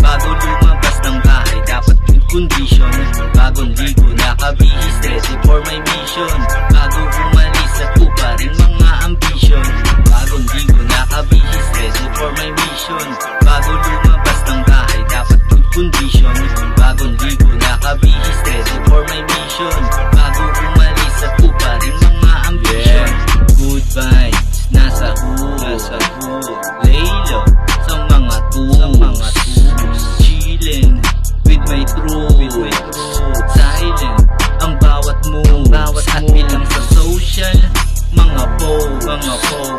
Bago lumabas ng bahay, dapat good condition. Bagong ligo, nakabihis, ready for my mission. Bago umalis sa tuparin mga ambisyon. Bagong ligo, nakabihis, ready for my mission. Bago lumabas ng bahay, dapat good condition. Bagong ligo, nakabihis, ready for my mission. Bago umalis sa tuparin mga ambisyon. Good vibes, nasa hood, lay low sa mga tools, chillin' with my troops. Silent ang bawat move, at bilang sa social mga pose,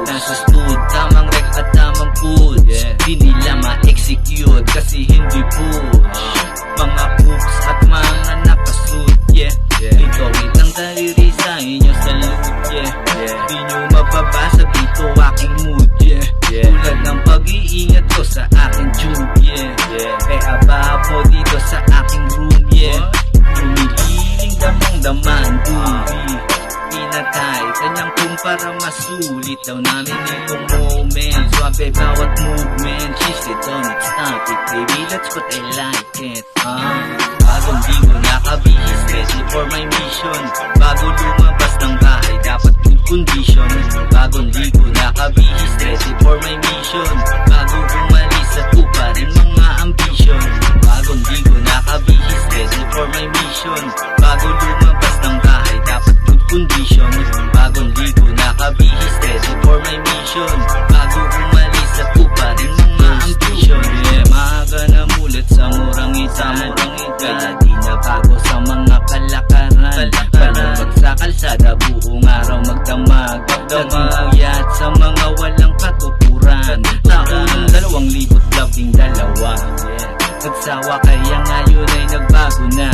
nasa stud, tamang rec at tamang food. Di nila ma-execute kasi hindi push. Mga hooks at mga nakasuit, ikaw itang daliri sa inyo sa loot, di nyo mababasa dito aking mood, tulad ng pag-iingat ko sa aking tube, kaya babo dito sa aking room, Humihiling damang-daman, dubi pinatay, kanyang kumpara masulit daw namin itong moment. Swabe bawat movement, she said don't stop it, baby, that's what I like it. Bagong ligo, nakabihis, ready for my mission. Bago lumabas ng bahay, dapat good condition. Bagong ligo, nakabihis, ready for my mission. Bago umalis sa tuparin mga ambisyon. Bagong ligo, nakabihis, ready for my mission. Bago lumabas ng bahay, dapat good condition. Bagong ligo, nakabihis, ready for my mission. Bago umalis sa tuparin mga ambisyon. Maaga na mulat sa murang itan, kaya di nagbago sa mga kalakaran. Palabag sa kalsada, buong araw magdamag. Nagmuyat sa mga walang katuturan. Taon 2012, nagsawa kaya ngayon ay nagbago na.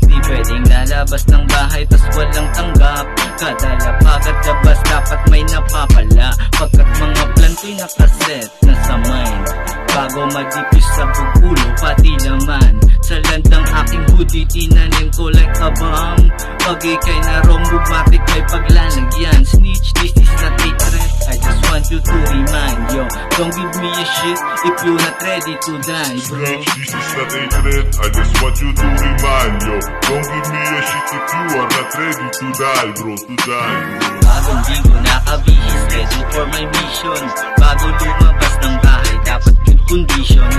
Di pwedeng lalabas ng bahay tas walang tanggap. Kada lapag at labas dapat may napapala. Pagkat mga planto'y nakaset na sa mind. Bago madipis sa bugulo pati naman. Sa landang aking hoodie tinanim ko like a bomb. Pag ikay na wrong move matik may paglalagyan. Snitch, this is not a threat, I just want you to remind, yo. Don't give me a shit if you're not ready to die, bro. Snitch, this is not a threat, I just want you to remind, yo. Don't give me a shit if you are not ready to die, bro, to die, bro. Bagong ligo, nakabihis, ready for my mission. Bago lumabas ng bahay, dapat good condition.